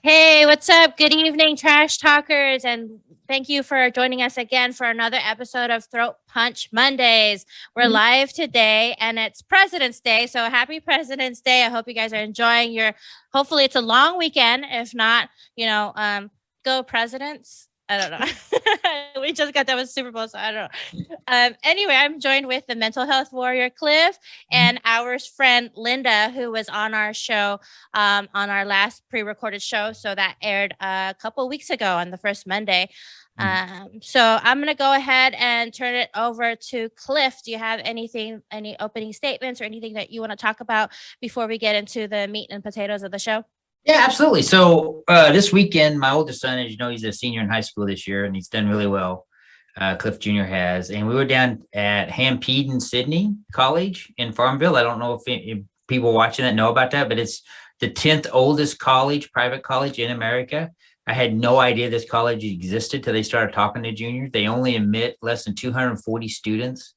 Hey, what's up? Good evening, trash talkers, and thank you for joining us again for another episode of Throat Punch Mondays. We're live today, and it's President's Day, so happy President's Day. I hope you guys are enjoying your. Hopefully, it's a long weekend. If not, go presidents. I don't know. We just got done with Super Bowl, so I don't know. Anyway, I'm joined with the mental health warrior Cliff and our friend Linda, who was on our show on our last pre-recorded show. So that aired a couple weeks ago on the first Monday. So I'm going to go ahead and turn it over to Cliff. Do you have any opening statements or anything that you want to talk about before we get into the meat and potatoes of the show? Yeah, absolutely. So this weekend, my oldest son, as you know, he's a senior in high school this year, and he's done really well. Cliff Jr. has, and we were down at Hampeden Sydney College in Farmville. I don't know if people watching that know about that, but it's the 10th oldest private college in America. I had no idea this college existed till they started talking to juniors. They only admit less than 240 students,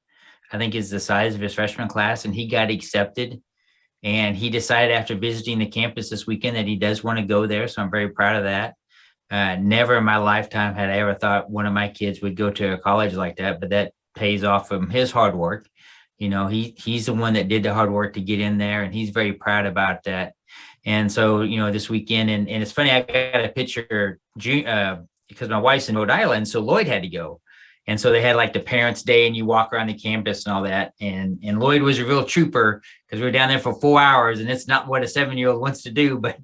I think is the size of his freshman class, and he got accepted. And he decided after visiting the campus this weekend that he does want to go there. So I'm very proud of that. Never in my lifetime had I ever thought one of my kids would go to a college like that, but that pays off from his hard work. You know, he's the one that did the hard work to get in there, and he's very proud about that. And so, this weekend, and it's funny, I got a picture because my wife's in Rhode Island, so Lloyd had to go. And so they had like the parents' day, and you walk around the campus and all that. And Lloyd was a real trooper because we were down there for 4 hours, and it's not what a 7-year-old wants to do, but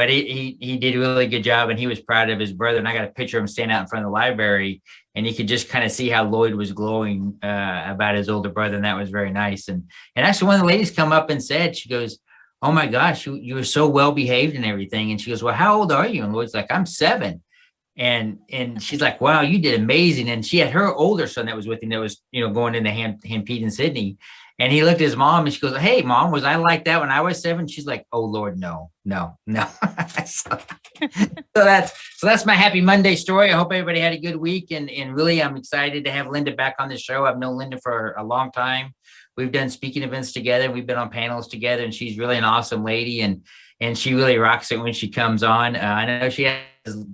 he did a really good job, and he was proud of his brother. And I got a picture of him standing out in front of the library, and you could just kind of see how Lloyd was glowing about his older brother, and that was very nice. And actually, one of the ladies come up and said, she goes, "Oh my gosh, you were so well behaved and everything." And she goes, "Well, how old are you?" And Lloyd's like, "I'm 7." And she's like, "Wow, you did amazing." And she had her older son that was with him that was, going into Hampeden Sydney. And he looked at his mom and she goes, "Hey, Mom, was I like that when I was 7?" She's like, "Oh Lord, no." so that's my happy Monday story. I hope everybody had a good week. And really, I'm excited to have Linda back on the show. I've known Linda for a long time. We've done speaking events together. We've been on panels together, and she's really an awesome lady. And she really rocks it when she comes on. I know she has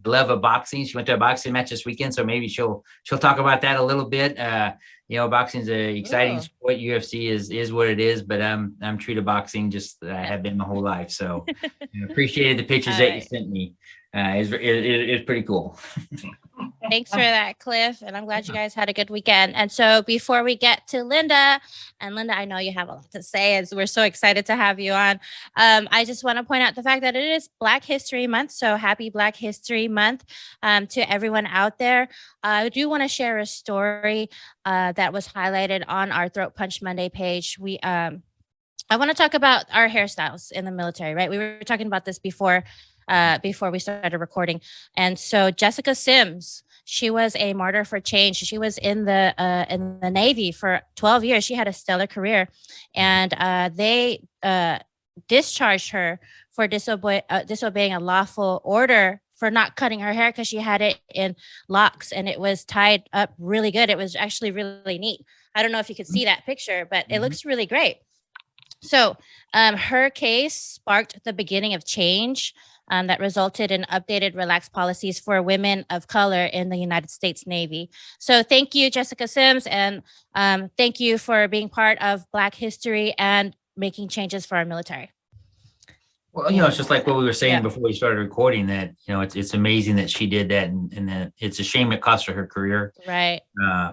love of boxing. She went to a boxing match this weekend, so maybe she'll talk about that a little bit. Boxing is an exciting sport. UFC is what it is, but I'm true to boxing. Just I have been my whole life. So appreciated the pictures that you sent me. It's pretty cool. Thanks for that, Cliff. And I'm glad you guys had a good weekend. And so before we get to Linda, I know you have a lot to say, as we're so excited to have you on. I just want to point out the fact that it is Black History Month. So happy Black History Month to everyone out there. I do want to share a story that was highlighted on our Throat Punch Monday page. I want to talk about our hairstyles in the military, right? We were talking about this before we started recording. And so Jessica Sims, she was a martyr for change. She was in the Navy for 12 years. She had a stellar career, and they discharged her for disobeying a lawful order for not cutting her hair because she had it in locks and it was tied up really good. It was actually really neat. I don't know if you could see that picture, but it looks really great. So her case sparked the beginning of change that resulted in updated, relaxed policies for women of color in the United States Navy. So thank you, Jessica Sims, and thank you for being part of Black history and making changes for our military. Well, it's just like what we were saying before we started recording, that, it's amazing that she did that, and that it's a shame it cost her career. Right.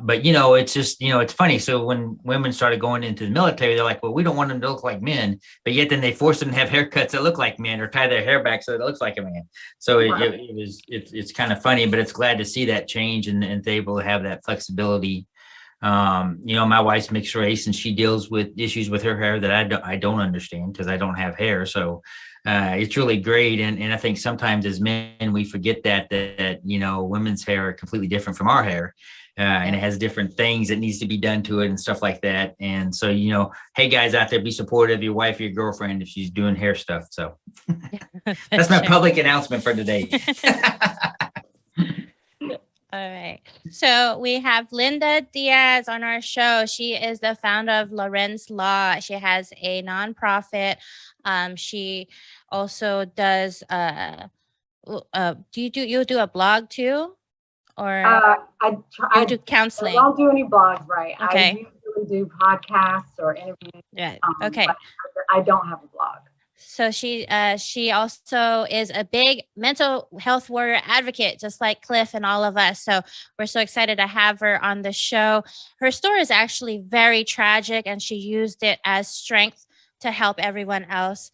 But, it's just, it's funny. So when women started going into the military, they're like, well, we don't want them to look like men, but yet then they force them to have haircuts that look like men or tie their hair back so it looks like a man. So it's kind of funny, but it's glad to see that change and able to have that flexibility. My wife's mixed race, and she deals with issues with her hair that I don't understand because I don't have hair. So it's really great. And I think sometimes as men, we forget that women's hair are completely different from our hair. And it has different things that needs to be done to it and stuff like that. And so, hey guys out there, be supportive of your wife or your girlfriend if she's doing hair stuff. So that's my public announcement for today. All right. So we have Linda Diaz on our show. She is the founder of Lauryns Law. She has a nonprofit. She also does you do a blog too, or I do counseling? I don't do any blogs, right? Okay. I usually do podcasts or interviews. Yeah. Okay. But I don't have a blog. So she also is a big mental health warrior advocate, just like Cliff and all of us. So we're so excited to have her on the show. Her story is actually very tragic, and she used it as strength to help everyone else.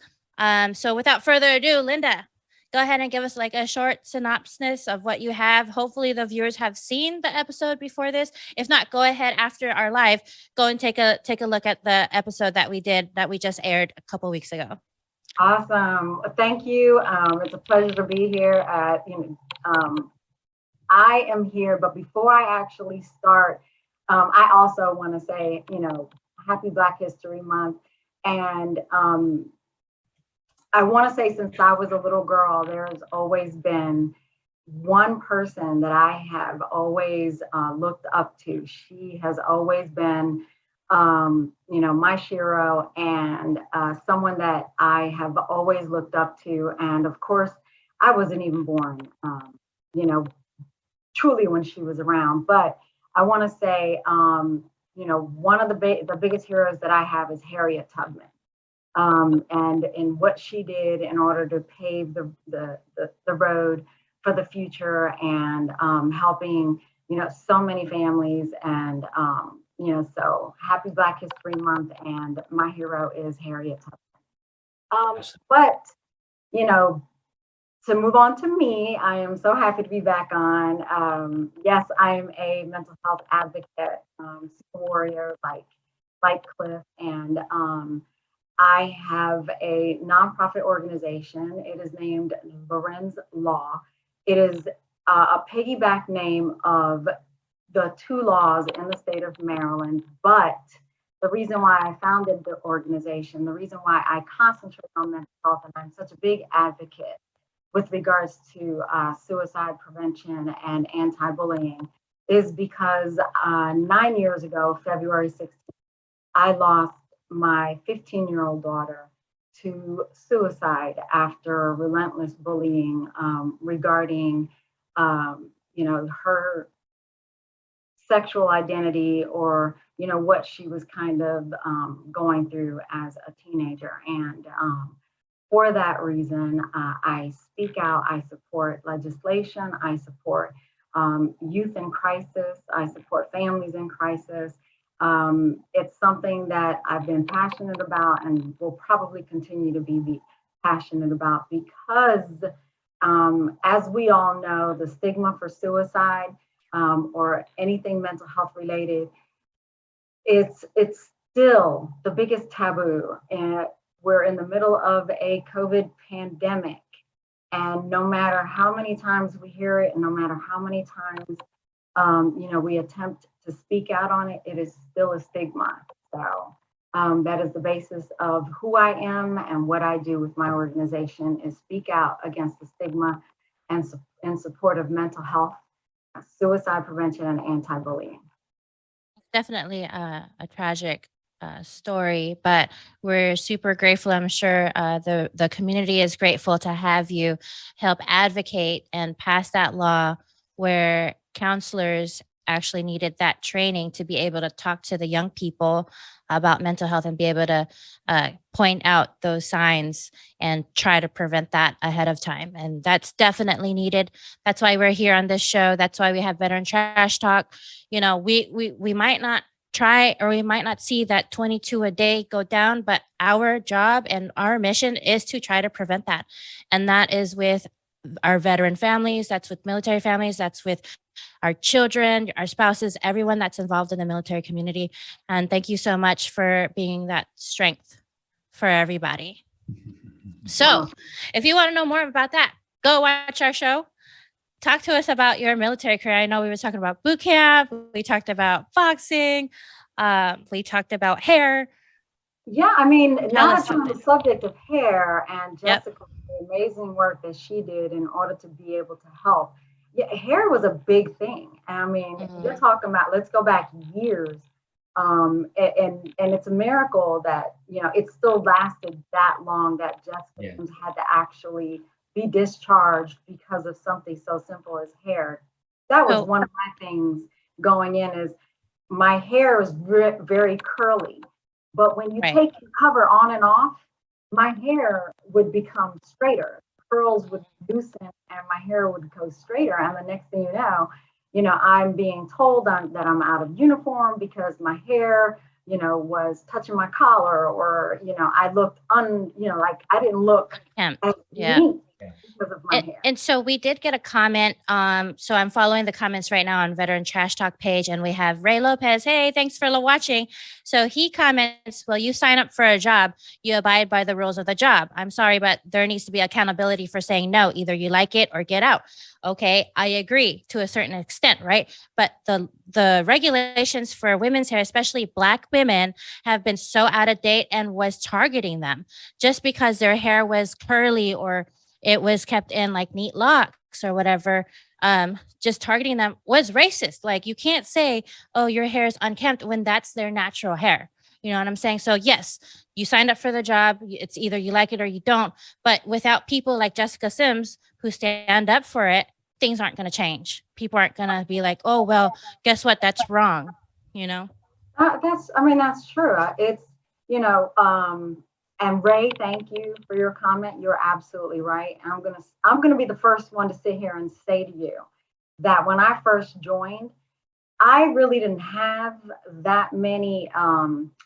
So without further ado, Linda, go ahead and give us like a short synopsis of what you have. Hopefully the viewers have seen the episode before this. If not, go ahead after our live, go and take a look at the episode that we just aired a couple weeks ago. Awesome. Thank you. It's a pleasure to be here. I am here, but before I actually start, I also want to say, happy Black History Month. And I want to say, since I was a little girl, there's always been one person that I have always looked up to. She has always been my hero, and someone that I have always looked up to. And of course, I wasn't even born, truly when she was around. But I want to say, one of the biggest heroes that I have is Harriet Tubman. And in what she did in order to pave the road for the future, and helping, so many families. And so happy Black History Month, and my hero is Harriet Tubman. But, to move on to me, I am so happy to be back on. Yes, I'm a mental health advocate, warrior like Cliff, and I have a nonprofit organization. It is named Lauryns Law. It is a piggyback name of the two laws in the state of Maryland. But the reason why I founded the organization, the reason why I concentrate on mental health, and I'm such a big advocate with regards to suicide prevention and anti-bullying, is because 9 years ago, February 16th, I lost my 15-year-old daughter to suicide after relentless bullying regarding, her sexual identity, or, what she was kind of going through as a teenager. And for that reason, I speak out, I support legislation, I support youth in crisis, I support families in crisis. It's something that I've been passionate about, and will probably continue to be passionate about, because as we all know, the stigma for suicide or anything mental health related, it's still the biggest taboo. And we're in the middle of a COVID pandemic, and no matter how many times we hear it, and no matter how many times we attempt to speak out on it, it is still a stigma. So that is the basis of who I am, and what I do with my organization is speak out against the stigma, and in support of mental health, suicide prevention, and anti-bullying. Definitely a tragic story, but we're super grateful. I'm sure the community is grateful to have you help advocate and pass that law, where counselors actually needed that training to be able to talk to the young people about mental health, and be able to point out those signs and try to prevent that ahead of time. And that's definitely needed. That's why we're here on this show. That's why we have Veteran Trash Talk. We might not try, or we might not see that 22 a day go down, but our job and our mission is to try to prevent that. And that is with our veteran families, that's with military families, that's with our children, our spouses, everyone that's involved in the military community. And thank you so much for being that strength for everybody. So if you want to know more about that, go watch our show. Talk to us about your military career. I know we were talking about boot camp. We talked about boxing. We talked about hair. Yeah, I mean, now that you're on the subject of hair, and Jessica, the amazing work that she did in order to be able to help. Yeah, hair was a big thing. I mean, you're talking about, let's go back years. And it's a miracle that, it still lasted that long, that Jessica had to actually be discharged because of something so simple as hair. That was one of my things going in, is my hair is very curly, but when you take the cover on and off, my hair would become straighter. Curls would loosen and my hair would go straighter. And the next thing you know, I'm being told that I'm out of uniform because my hair, you know, was touching my collar, or, you know, I looked like I didn't look as neat because of my hair. And so we did get a comment. So I'm following the comments right now on Veteran Trash Talk page, and we have Ray Lopez. Hey, thanks for watching. So he comments, well, you sign up for a job, you abide by the rules of the job. I'm sorry, but there needs to be accountability for saying no. Either you like it or get out. Okay, I agree to a certain extent, right? But the regulations for women's hair, especially Black women, have been so out of date and was targeting them just because their hair was curly or it was kept in like neat locks or whatever. Just targeting them was racist. Like, you can't say, oh, your hair is unkempt when that's their natural hair. You know what I'm saying? So yes, you signed up for the job. It's either you like it or you don't. But without people like Jessica Sims who stand up for it, things aren't going to change. People aren't going to be like, oh, well, guess what? That's wrong. You know? That's true. It's, you know, and Ray, thank you for your comment. You're absolutely right. And I'm gonna be the first one to sit here and say to you that when I first joined, I really didn't have that many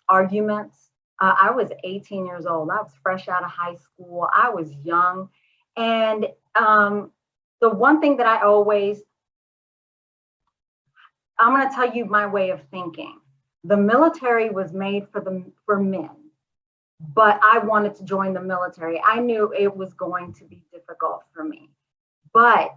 arguments. I was 18 years old. I was fresh out of high school. I was young, and the one thing that I'm gonna tell you my way of thinking. The military was made for men. But I wanted to join the military. I knew it was going to be difficult for me. But,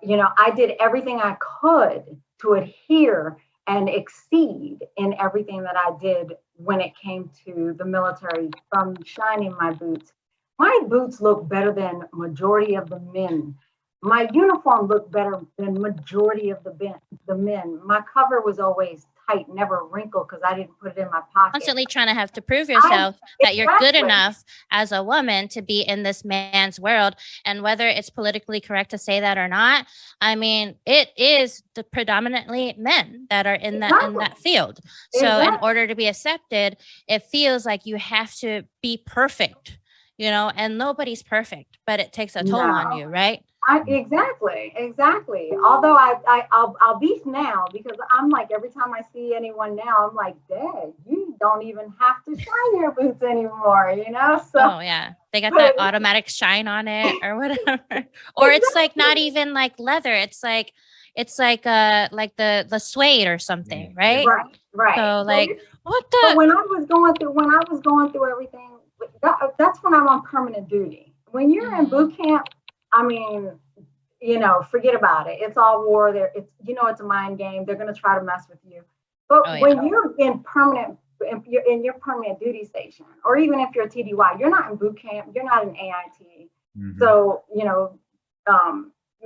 you know, I did everything I could to adhere and exceed in everything that I did when it came to the military, from shining my boots. My boots look better than majority of the men. My uniform looked better than majority of the men. My cover was always tight, never wrinkled, because I didn't put it in my pocket. Constantly trying to have to prove yourself that you're good enough as a woman to be in this man's world. And whether it's politically correct to say that or not, I mean, it is the predominantly men that are in that field. So in order to be accepted, it feels like you have to be perfect, you know, and nobody's perfect, but it takes a toll on you, right? Exactly. Although I'll beef now, because I'm like, every time I see anyone now, I'm like, Dad, you don't even have to shine your boots anymore, you know? So, oh yeah, they got that automatic shine on it or whatever. Or it's like not even like leather. It's like the suede or something, right? Right. So like, what the? But when I was going through everything, that's when I'm on permanent duty. When you're in boot camp, I mean, you know, forget about it. It's all war there. It's, you know, it's a mind game. They're going to try to mess with you. But when you're in your permanent duty station, or even if you're a TDY, you're not in boot camp. You're not in AIT. So, you know,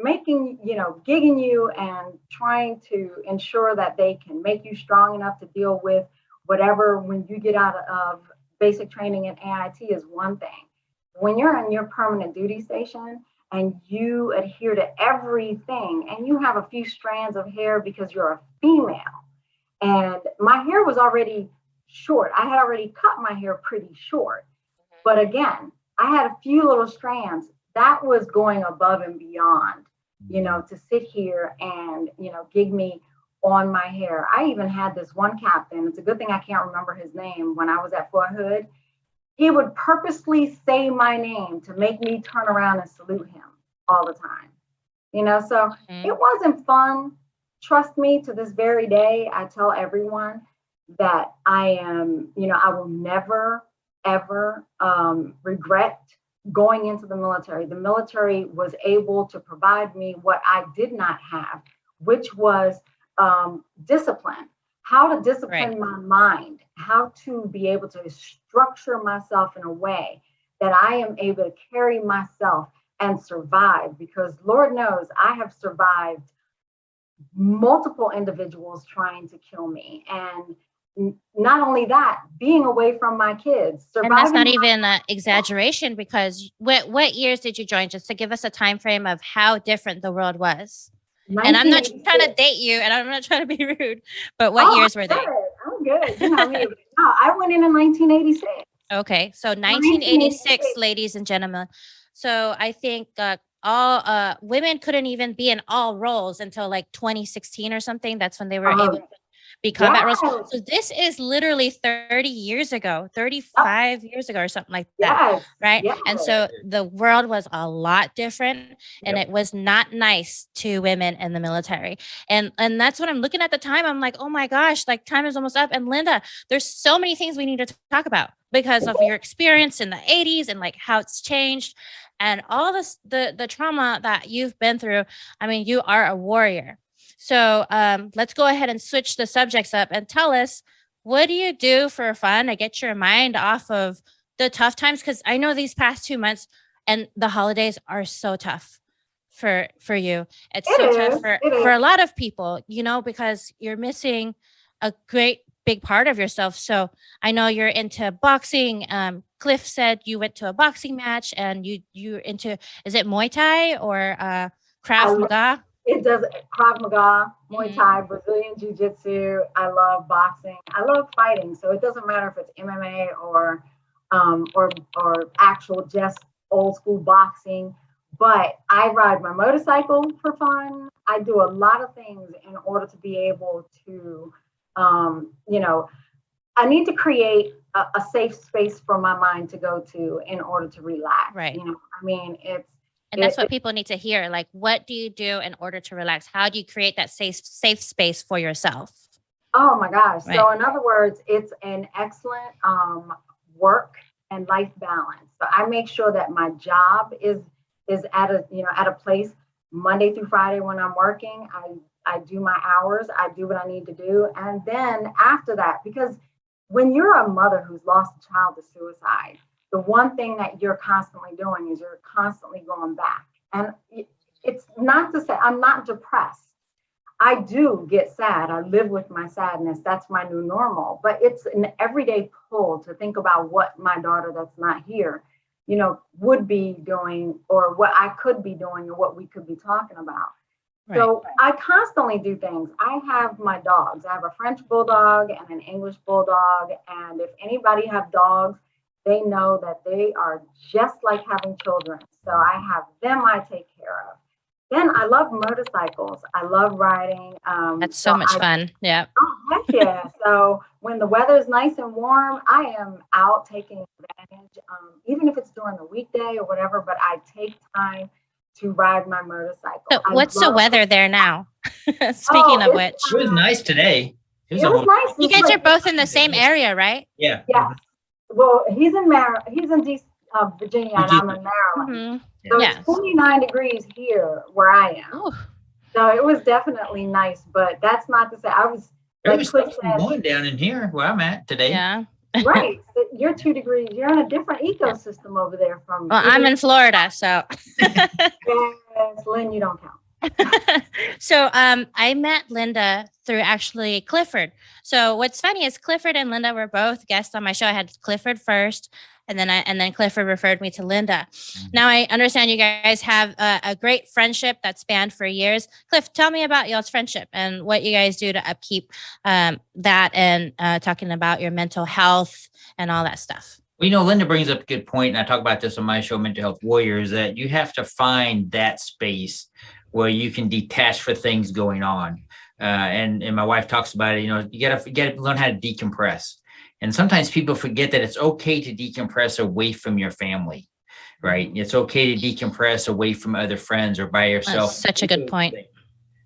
gigging you and trying to ensure that they can make you strong enough to deal with whatever when you get out of basic training in AIT is one thing. When you're in your permanent duty station and you adhere to everything, and you have a few strands of hair because you're a female, and my hair was already short. I had already cut my hair pretty short. But again, I had a few little strands. That was going above and beyond, you know, to sit here and, you know, gig me on my hair. I even had this one captain. It's a good thing I can't remember his name. When I was at Fort Hood, he would purposely say my name to make me turn around and salute him all the time. You know, so it wasn't fun. Trust me, to this very day, I tell everyone that I am, you know, I will never, ever regret going into the military. The military was able to provide me what I did not have, which was discipline. How to discipline my mind, how to be able to structure myself in a way that I am able to carry myself and survive, because Lord knows I have survived multiple individuals trying to kill me. And not only that, being away from my kids, And that's not surviving. even an exaggeration, because what years did you join? Just to give us a time frame of how different the world was. And I'm not trying to 1986. date you, and I'm not trying to be rude, but what years were they? I'm good. You know me. No, I went in 1986. Okay, so 1986, ladies and gentlemen. So I think all women couldn't even be in all roles until like 2016 or something. That's when they were able to be combat roles. Yes. So this is literally 30 years ago, 35 years ago or something like that. Yes. Right. Yes. And so the world was a lot different, and it was not nice to women in the military. And that's what I'm looking at the time. I'm like, oh my gosh, like time is almost up. And Linda, there's so many things we need to talk about because of your experience in the 80s and like how it's changed and all this, the trauma that you've been through. I mean, you are a warrior. So let's go ahead and switch the subjects up and tell us, what do you do for fun to get your mind off of the tough times? Because I know these past 2 months and the holidays are so tough for you. It's so tough for a lot of people, you know, because you're missing a great big part of yourself. So I know you're into boxing. Cliff said you went to a boxing match, and you're into, is it Muay Thai or Krav Maga? It does Krav Maga, Muay Thai, Brazilian Jiu-Jitsu. I love boxing. I love fighting. So it doesn't matter if it's MMA or actual just old school boxing. But I ride my motorcycle for fun. I do a lot of things in order to be able to, you know, I need to create a safe space for my mind to go to in order to relax. Right. You know, I mean, and that's what people need to hear. Like, what do you do in order to relax? How do you create that safe space for yourself? Oh my gosh. Right. So in other words, it's an excellent work and life balance. So I make sure that my job is at a place Monday through Friday when I'm working. I do my hours, I do what I need to do. And then after that, because when you're a mother who's lost a child to suicide, the one thing that you're constantly doing is you're constantly going back. And it's not to say I'm not depressed. I do get sad. I live with my sadness. That's my new normal. But it's an everyday pull to think about what my daughter that's not here, you know, would be doing, or what I could be doing, or what we could be talking about. Right. So I constantly do things. I have my dogs. I have a French bulldog and an English bulldog. And if anybody have dogs, they know that they are just like having children. So I have them I take care of. Then I love motorcycles. I love riding. That's so much fun. Yeah. Oh, heck yeah. So when the weather is nice and warm, I am out taking advantage, even if it's during the weekday or whatever, but I take time to ride my motorcycle. So what's the weather there now? Speaking of which. It was nice today. It was nice. You guys are both in the same area, right? Yeah. Yeah. Well, he's in DC, Virginia, and I'm in Maryland. Mm-hmm. So it's 49 degrees here where I am. Ooh. So it was definitely nice, but that's not to say I was. There was something going down in here where I'm at today. Yeah. Right. So you're 2 degrees. You're in a different ecosystem over there from. Well, I'm in Florida, so. Yes, Lynn, you don't count. So I met Linda through actually Clifford. So what's funny is Clifford and Linda were both guests on my show. I had Clifford first, and then Clifford referred me to Linda. Mm-hmm. Now I understand you guys have a great friendship that spanned for years. Cliff, tell me about y'all's friendship and what you guys do to upkeep that, and talking about your mental health and all that stuff. Well, you know, Linda brings up a good point, and I talk about this on my show, Mental Health Warriors, that you have to find that space where you can detach for things going on. And my wife talks about it, you know, you gotta learn how to decompress. And sometimes people forget that it's okay to decompress away from your family, right? It's okay to decompress away from other friends or by yourself. That's such a good point.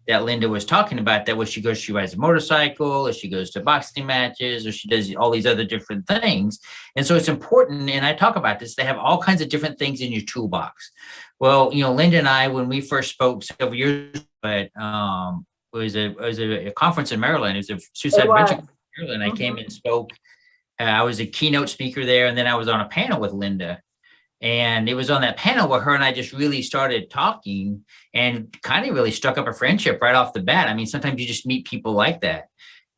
That Linda was talking about, that when she rides a motorcycle, or she goes to boxing matches, or she does all these other different things. And so it's important, and I talk about this, they have all kinds of different things in your toolbox. Well, you know, Linda and I, when we first spoke several years ago, it was a conference in Maryland. It was a suicide prevention in Maryland. I came and spoke. I was a keynote speaker there, and then I was on a panel with Linda. And it was on that panel where her and I just really started talking, and kind of really struck up a friendship right off the bat. I mean, sometimes you just meet people like that.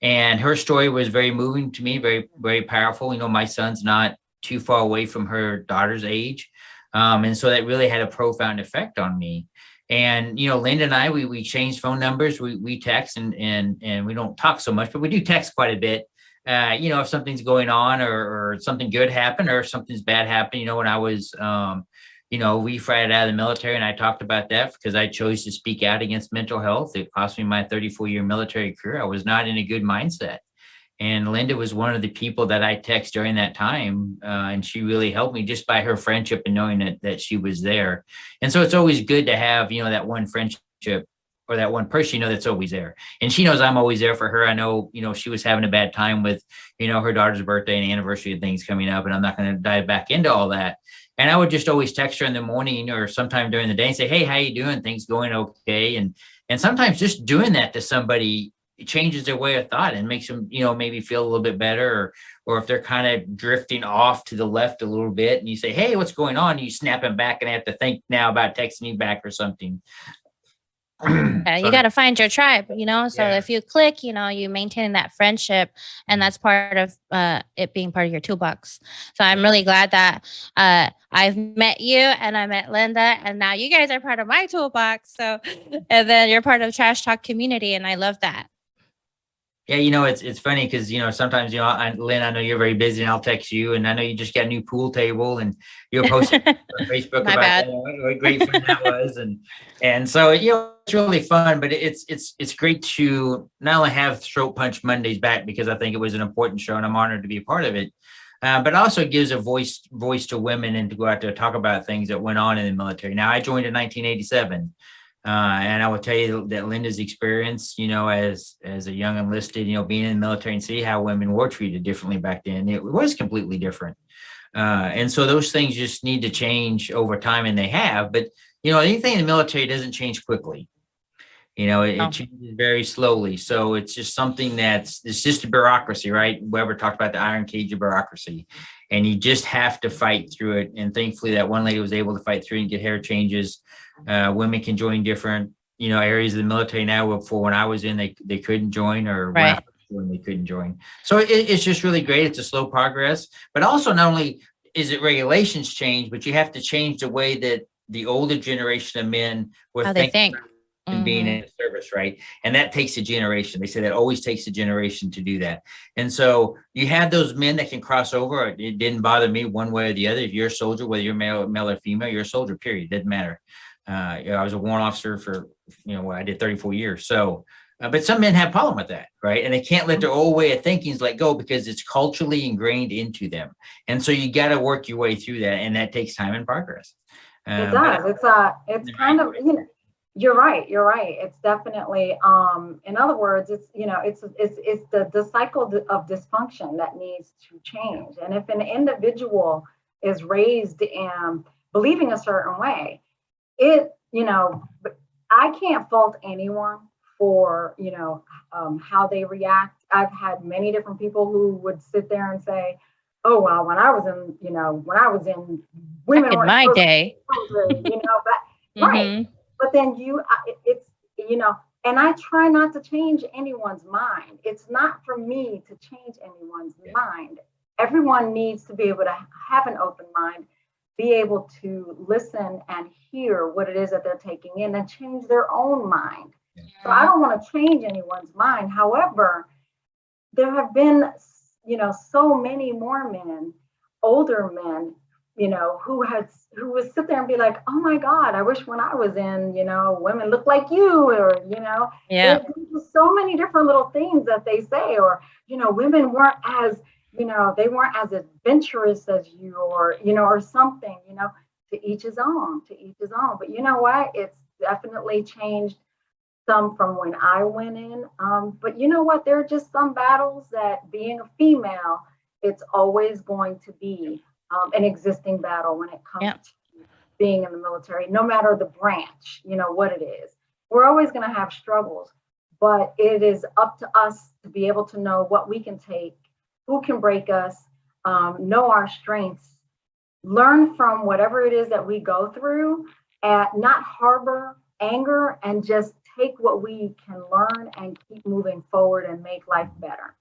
And her story was very moving to me, very, very powerful. You know, my son's not too far away from her daughter's age. And so that really had a profound effect on me. And, you know, Linda and I, we changed phone numbers. We text and we don't talk so much, but we do text quite a bit. You know, if something's going on or something good happened or if something's bad happened, you know, when I was, you know, refried out of the military, and I talked about that because I chose to speak out against mental health. It cost me my 34-year military career. I was not in a good mindset. And Linda was one of the people that I text during that time. And she really helped me just by her friendship and knowing that she was there. And so it's always good to have, you know, that one friendship or that one person, you know, that's always there. And she knows I'm always there for her. I know, you know, she was having a bad time with, you know, her daughter's birthday and anniversary and things coming up. And I'm not going to dive back into all that. And I would just always text her in the morning or sometime during the day and say, hey, how you doing? Things going okay? And sometimes just doing that to somebody changes their way of thought and makes them, you know, maybe feel a little bit better, or if they're kind of drifting off to the left a little bit and you say, hey, what's going on? You snap them back and have to think now about texting me back or something. You got to find your tribe, you know, so if you click, you know, you maintain that friendship, and that's part of it being part of your toolbox. So I'm really glad that I've met you and I met Linda, and now you guys are part of my toolbox. So, and then you're part of Trash Talk community, and I love that. Yeah, you know, it's funny because, you know, sometimes, you know, Lynn, I know you're very busy and I'll text you, and I know you just got a new pool table and you're posting on Facebook about that, what a great fun that was. And so, you know, it's really fun, but it's great to not only have Throat Punch Mondays back, because I think it was an important show and I'm honored to be a part of it. But also gives a voice to women and to go out there and talk about things that went on in the military. Now, I joined in 1987. And I will tell you that Linda's experience, you know, as a young enlisted, you know, being in the military and see how women were treated differently back then, it was completely different. And so those things just need to change over time, and they have. But, you know, anything in the military doesn't change quickly. You know, it changes very slowly. So it's just something it's just a bureaucracy, right? Weber talked about the iron cage of bureaucracy, and you just have to fight through it. And thankfully that one lady was able to fight through and get hair changes. Women can join different, you know, areas of the military now. Before, when I was in, they couldn't join, or when they couldn't join. So it's just really great. It's a slow progress, but also not only is it regulations change, but you have to change the way that the older generation of men were thinking and being in the service, right? And that takes a generation. They say that always takes a generation to do that. And so you have those men that can cross over. It didn't bother me one way or the other. If you're a soldier, whether you're male or female, you're a soldier, period. Doesn't matter. You know, I was a warrant officer for, you know, I did 34 years. So, but some men have a problem with that, right? And they can't let their old way of thinking let go because it's culturally ingrained into them. And so you got to work your way through that, and that takes time and progress. It does. It's kind of, you know, you're right. It's definitely, in other words, it's, you know, it's the cycle of dysfunction that needs to change. And if an individual is raised in believing a certain way, you know, I can't fault anyone for, you know, how they react. I've had many different people who would sit there and say, oh, well, when I was in women in my day, you know, but right. But then it's, you know, and I try not to change anyone's mind. It's not for me to change anyone's mind. Everyone needs to be able to have an open mind, be able to listen and hear what it is that they're taking in and change their own mind. So I don't want to change anyone's mind. However, there have been, you know, so many more men, older men, you know, who would sit there and be like, oh my God, I wish when I was in, you know, women look like you, or, you know, there's so many different little things that they say, or, you know, women weren't as, you know, they weren't as adventurous as you, or, you know, or something, you know, to each his own. But you know what? It's definitely changed some from when I went in. But you know what? There are just some battles that, being a female, it's always going to be an existing battle when it comes to being in the military, no matter the branch, you know, what it is. We're always going to have struggles, but it is up to us to be able to know what we can take, who can break us, know our strengths, learn from whatever it is that we go through, and not harbor anger, and just take what we can learn and keep moving forward and make life better.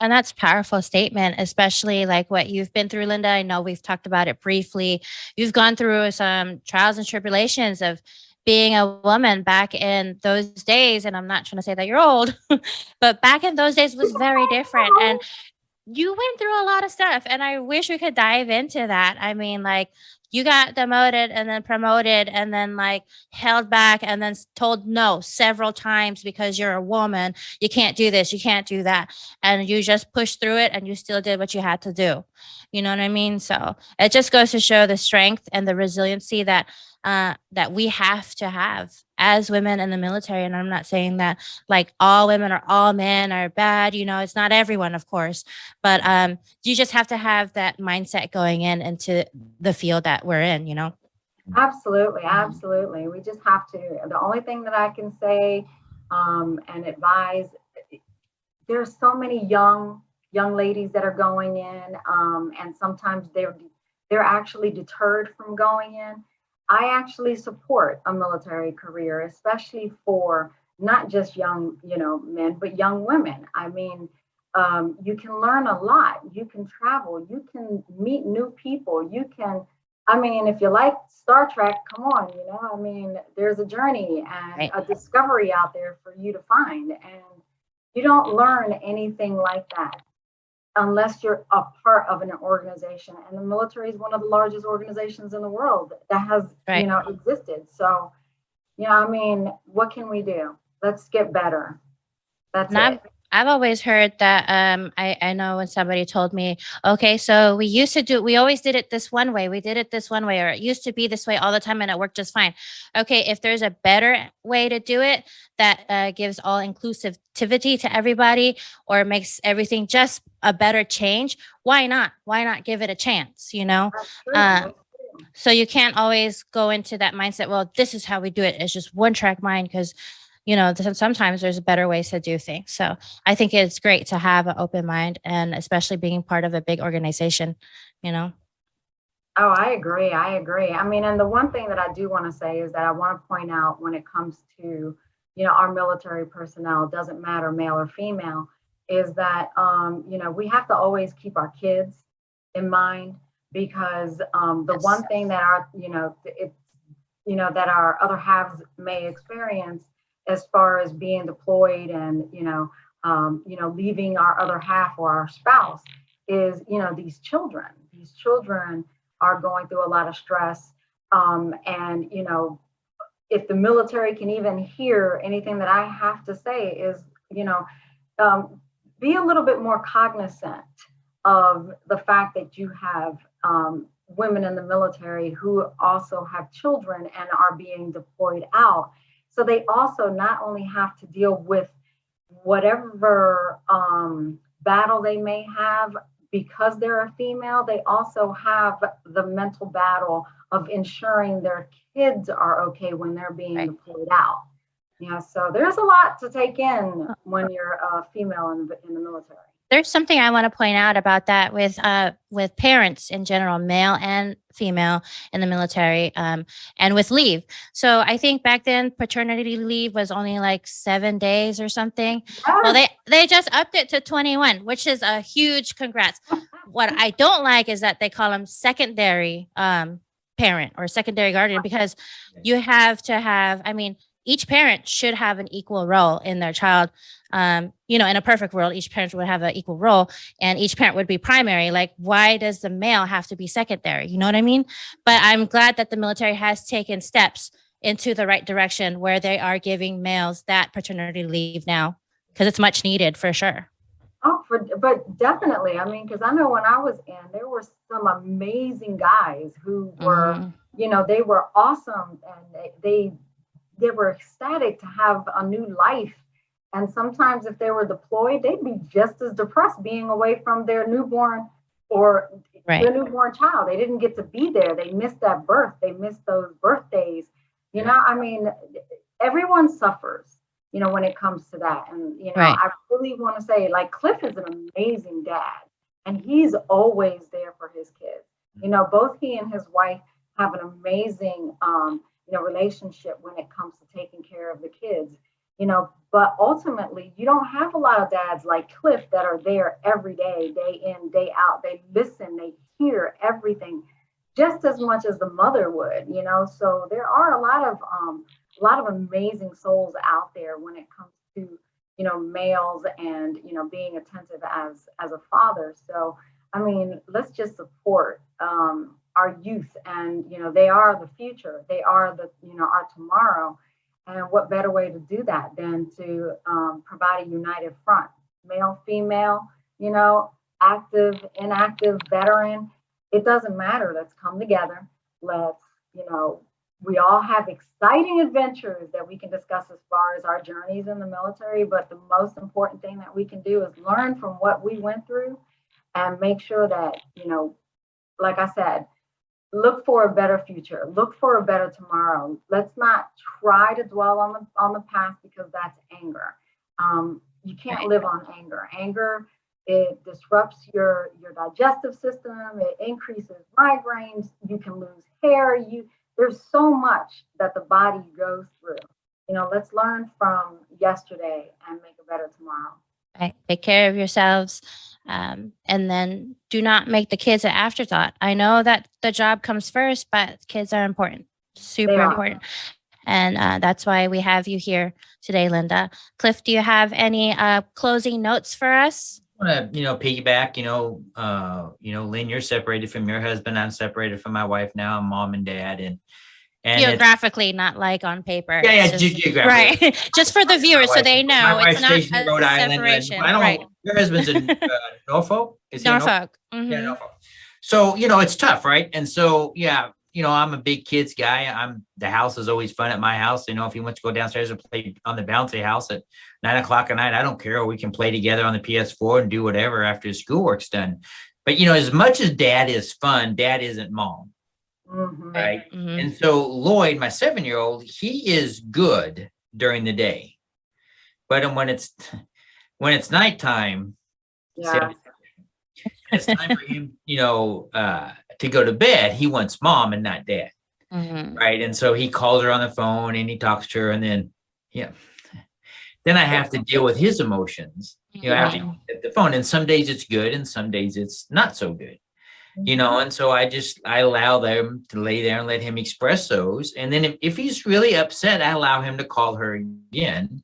And that's a powerful statement, especially like what you've been through, Linda. I know we've talked about it briefly. You've gone through some trials and tribulations of being a woman back in those days. And I'm not trying to say that you're old, but back in those days was very different. And you went through a lot of stuff, and I wish we could dive into that. I mean, like, you got demoted and then promoted and then like held back and then told no several times because you're a woman. You can't do this, you can't do that. And you just pushed through it and you still did what you had to do. You know what I mean? So it just goes to show the strength and the resiliency that that we have to have as women in the military. And I'm not saying that like all women or all men are bad. You know, it's not everyone, of course, but you just have to have that mindset going into the field that we're in, you know? Absolutely. Absolutely. We just have to, the only thing that I can say and advise, there's so many young ladies that are going in, and sometimes they're actually deterred from going in. I actually support a military career, especially for not just young, men, but young women. I mean, you can learn a lot. You can travel. You can meet new people. You can, I mean, if you like Star Trek, come on, I mean, there's a journey and a discovery out there for you to find. And you don't learn anything like that unless you're a part of an organization. And the military is one of the largest organizations in the world that has, existed. So, I mean, what can we do? Let's get better. That's it. I've always heard that I know when somebody told me, okay, so we always did it this one way. We did it this one way, or it used to be this way all the time and it worked just fine. Okay, if there's a better way to do it that gives all inclusivity to everybody or makes everything just a better change, why not? Why not give it a chance, So you can't always go into that mindset, well, this is how we do it. It's just one track mind because sometimes there's better ways to do things. So I think it's great to have an open mind, and especially being part of a big organization, Oh, I agree. I mean, and the one thing that I do want to say is that I want to point out when it comes to, our military personnel, doesn't matter male or female, is that, we have to always keep our kids in mind, because the one thing that that our other halves may experience as far as being deployed and, leaving our other half or our spouse is, these children are going through a lot of stress. And, if the military can even hear anything that I have to say is, be a little bit more cognizant of the fact that you have women in the military who also have children and are being deployed out. So they also not only have to deal with whatever battle they may have because they're a female, they also have the mental battle of ensuring their kids are okay when they're being deployed out. So there's a lot to take in when you're a female in the military. There's something I want to point out about that with parents in general, male and female in the military, and with leave. So I think back then paternity leave was only like 7 days or something. Yes. Well, they just upped it to 21, which is a huge congrats. What I don't like is that they call them secondary parent or secondary guardian, because you have to have, I mean, each parent should have an equal role in their child. In a perfect world, each parent would have an equal role and each parent would be primary. Like, why does the male have to be secondary? You know what I mean? But I'm glad that the military has taken steps into the right direction where they are giving males that paternity leave now, because it's much needed for sure. Oh, but definitely. I mean, because I know when I was in, there were some amazing guys who were, they were awesome, and they were ecstatic to have a new life. And sometimes if they were deployed, they'd be just as depressed being away from their newborn or their newborn child. They didn't get to be there. They missed that birth. They missed those birthdays. I mean, everyone suffers, when it comes to that. And, I really want to say, like, Cliff is an amazing dad, and he's always there for his kids. Both he and his wife have an amazing, relationship when it comes to taking care of the kids. But ultimately, you don't have a lot of dads like Cliff that are there every day, day in, day out. They listen, they hear everything just as much as the mother would, So there are a lot of amazing souls out there when it comes to, males and, being attentive as a father. So, I mean, let's just support our youth, and, they are the future. They are our tomorrow. And what better way to do that than to provide a united front, male, female, active, inactive, veteran. It doesn't matter. Let's come together. Let's, we all have exciting adventures that we can discuss as far as our journeys in the military. But the most important thing that we can do is learn from what we went through and make sure that, like I said, look for a better future, look for a better tomorrow. Let's not try to dwell on the past, because that's anger. You can't live on anger. Anger, it disrupts your digestive system. It increases migraines. You can lose hair. There's so much that the body goes through. Let's learn from yesterday and make a better tomorrow. Right. Take care of yourselves. And then do not make the kids an afterthought. I know that the job comes first, but kids are important, super important. And that's why we have you here today, Linda. Cliff, do you have any closing notes for us? I want to, piggyback, Lynn, you're separated from your husband. I'm separated from my wife now. I'm mom and dad. And geographically, not like on paper. Yeah, geographically. Right. Just for the viewers, so they know my it's not stationed in Rhode Island. separation. I don't right. know. Your husband's in Norfolk? Is he Norfolk. Mm-hmm. Yeah, Norfolk. So, it's tough, right? And so, yeah, I'm a big kids guy. The house is always fun at my house. If he wants to go downstairs and play on the bouncy house at 9:00 at night, I don't care. Or we can play together on the PS4 and do whatever after his schoolwork's done. But, as much as dad is fun, dad isn't mom. Mm-hmm. Right. Mm-hmm. And so Lloyd, my 7-year-old, he is good during the day. But when it's nighttime, it's time for him, to go to bed. He wants mom and not dad. Mm-hmm. Right. And so he calls her on the phone and he talks to her, and then I have to deal with his emotions. After he hit the phone. And some days it's good and some days it's not so good. And so I allow them to lay there and let him express those. And then if he's really upset, I allow him to call her again.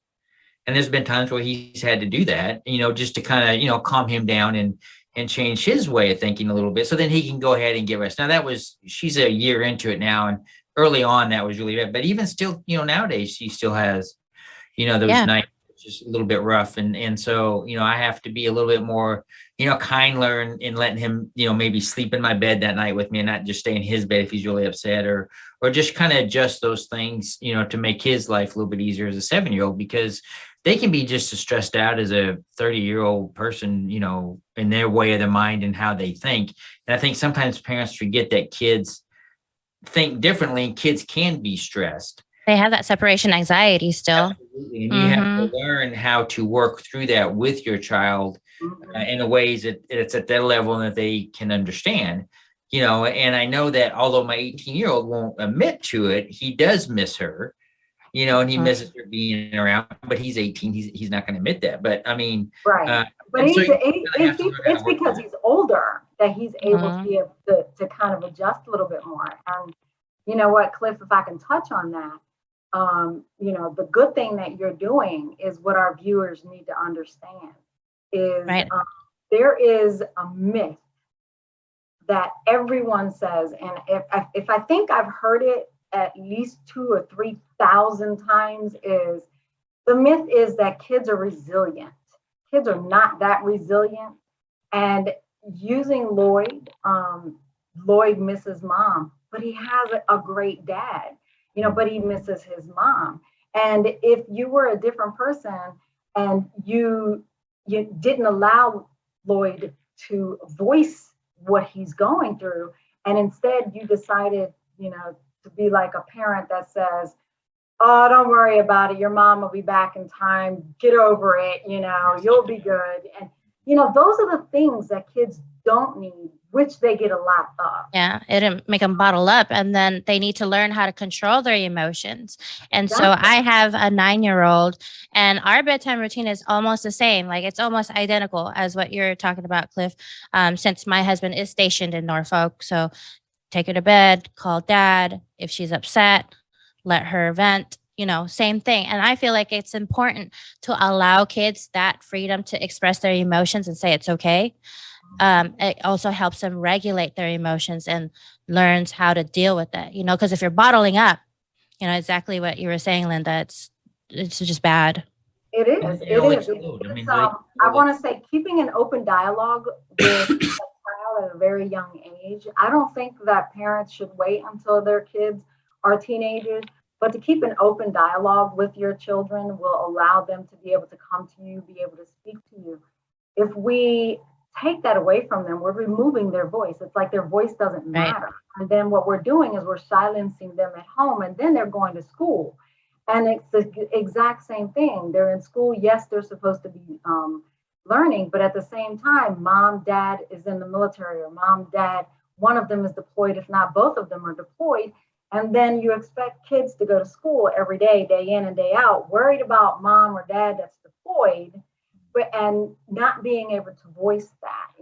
And there's been times where he's had to do that, just to kind of, calm him down and change his way of thinking a little bit. So then he can go ahead and get rest. Now she's a year into it now. And early on that was really bad. But even still, nowadays she still has, those nights just a little bit rough. And so, I have to be a little bit more, kinder in letting him, maybe sleep in my bed that night with me and not just stay in his bed if he's really upset, or just kind of adjust those things, to make his life a little bit easier as a 7-year-old, because they can be just as stressed out as a 30-year-old person, in their way of the mind and how they think. And I think sometimes parents forget that kids think differently and kids can be stressed. They have that separation anxiety still. Absolutely. And you have to learn how to work through that with your child in a ways that it's at their level and that they can understand, and I know that although my 18-year-old won't admit to it, he does miss her, and he misses her being around, but he's 18. He's not going to admit that. But I mean, right. But it's because he's older that he's able to be able to kind of adjust a little bit more. And you know what, Cliff, if I can touch on that, the good thing that you're doing is what our viewers need to understand is there is a myth that everyone says, and if I think I've heard it at least 2,000 or 3,000 times, is the myth is that kids are resilient. Kids are not that resilient. And using Lloyd, Lloyd misses mom, but he has a great dad. But he misses his mom. And if you were a different person and you didn't allow Lloyd to voice what he's going through, and instead you decided, to be like a parent that says, oh, don't worry about it. Your mom will be back in time. Get over it. You'll be good. And, those are the things that kids don't need. which they get a lot of. Yeah, it'll make them bottle up, and then they need to learn how to control their emotions. And so Exactly. I have a 9-year-old, and our bedtime routine is almost the same. Like it's almost identical as what you're talking about, Cliff. Since my husband is stationed in Norfolk, so take her to bed, call dad. If she's upset, let her vent. Same thing. And I feel like it's important to allow kids that freedom to express their emotions and say it's okay. It also helps them regulate their emotions and learns how to deal with it. Because if you're bottling up, exactly what you were saying, Linda, it's just bad. It is. It It all is. explode. I mean, I want to say keeping an open dialogue with a child at a very young age. I don't think that parents should wait until their kids are teenagers, but to keep an open dialogue with your children will allow them to be able to come to you, be able to speak to you. If we take that away from them, we're removing their voice. It's like their voice doesn't Right. matter. And then what we're doing is we're silencing them at home, and then they're going to school. And it's the exact same thing. They're in school. Yes, they're supposed to be learning, but at the same time, mom, dad is in the military, or mom, dad, one of them is deployed, if not both of them are deployed. And then you expect kids to go to school every day, day in and day out, worried about mom or dad that's deployed, and not being able to voice that.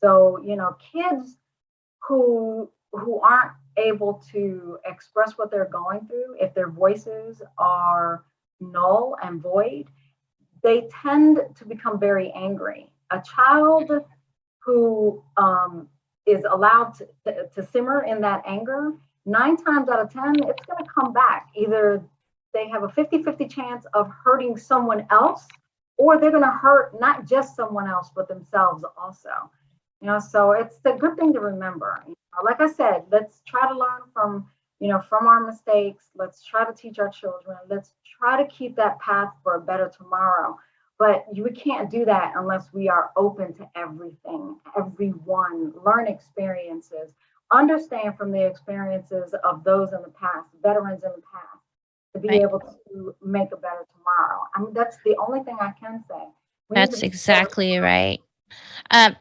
So, kids who aren't able to express what they're going through, if their voices are null and void, they tend to become very angry. A child who is allowed to simmer in that anger, 9 times out of 10, it's going to come back. Either they have a 50-50 chance of hurting someone else, or they're going to hurt not just someone else, but themselves also. So it's a good thing to remember. Like I said, let's try to learn from our mistakes. Let's try to teach our children. Let's try to keep that path for a better tomorrow. But we can't do that unless we are open to everything, everyone, learn experiences, understand from the experiences of those in the past, veterans in the past, to be Right. able to make a better tomorrow. I mean, that's the only thing I can say. That's exactly right.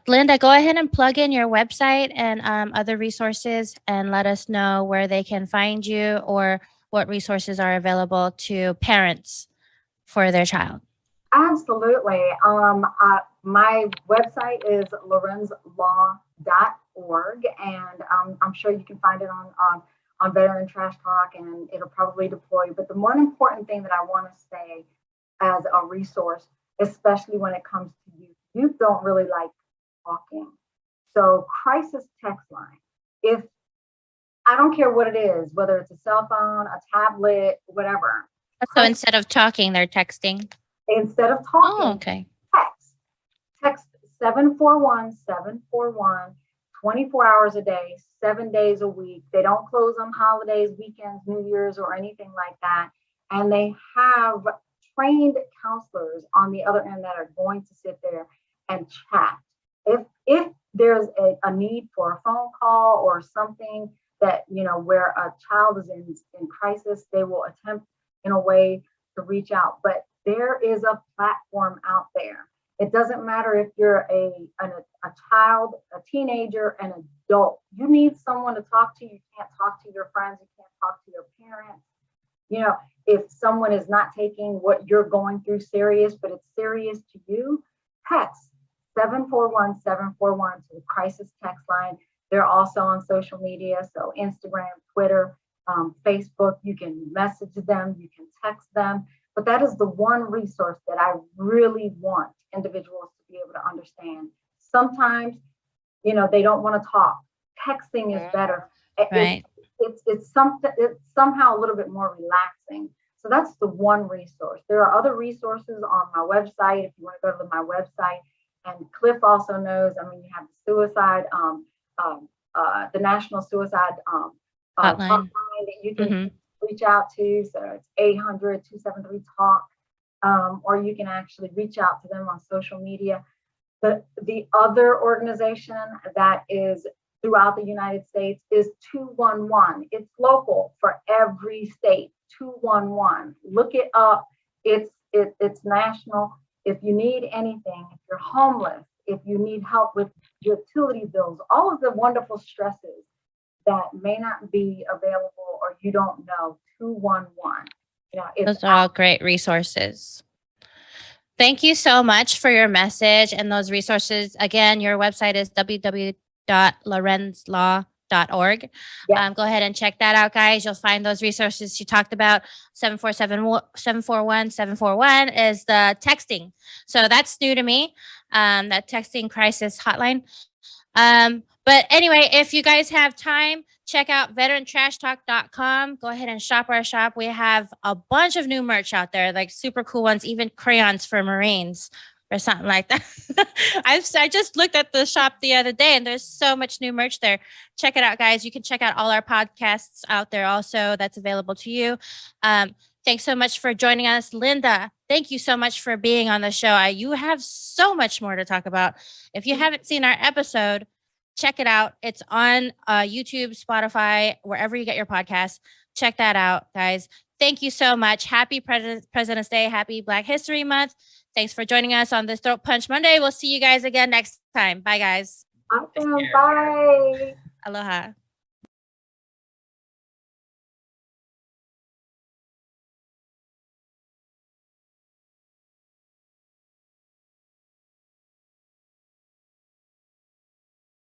Linda, go ahead and plug in your website and other resources, and let us know where they can find you or what resources are available to parents for their child. Absolutely. My website is LaurensLaw.org, and I'm sure you can find it on Veteran Trash Talk, and it'll probably deploy. But the more important thing that I want to say as a resource, especially when it comes to youth don't really like talking. So crisis text line. If I don't care what it is, whether it's a cell phone, a tablet, whatever. So instead of talking, they're texting. Instead of talking, Oh, okay. Text 741-741, 24 hours a day, 7 days a week. They don't close on holidays, weekends, New Year's, or anything like that. And they have trained counselors on the other end that are going to sit there and chat. If there's a need for a phone call or something that, where a child is in crisis, they will attempt in a way to reach out. But there is a platform out there. It doesn't matter if you're a child, a teenager, an adult. You need someone to talk to. You can't talk to your friends. You can't talk to your parents. If someone is not taking what you're going through serious, but it's serious to you, text 741-741 to the crisis text line. They're also on social media, so Instagram, Twitter, Facebook. You can message them, you can text them. But that is the one resource that I really want individuals to be able to understand. Sometimes, they don't want to talk. Texting is better. Right. It's somehow a little bit more relaxing. So that's the one resource. There are other resources on my website if you want to go to my website. And Cliff also knows. You have the suicide, the National Suicide Hotline that you can reach out to. So it's 800-273-TALK, or you can actually reach out to them on social media. The other organization that is throughout the United States is 211. It's local for every state. 211. Look it up. It's national. If you need anything, if you're homeless, if you need help with utility bills, all of the wonderful stresses that may not be available or you don't know, 211. Those are all great resources. Thank you so much for your message and those resources. Again, your website is www.lauryns.org. Yeah. Go ahead and check that out, guys. You'll find those resources she talked about. 741-741 is the texting. So that's new to me, that texting crisis hotline. But anyway, if you guys have time, check out VeteranTrashTalk.com. Go ahead and shop our shop. We have a bunch of new merch out there, like super cool ones, even crayons for Marines or something like that. I just looked at the shop the other day and there's so much new merch there. Check it out, guys. You can check out all our podcasts out there also. That's available to you. Thanks so much for joining us. Linda, thank you so much for being on the show. You have so much more to talk about. If you haven't seen our episode, check it out. It's on YouTube, Spotify, wherever you get your podcasts. Check that out, guys. Thank you so much. Happy President's Day. Happy Black History Month. Thanks for joining us on this Throat Punch Monday. We'll see you guys again next time. Bye, guys. Awesome. Bye. Aloha.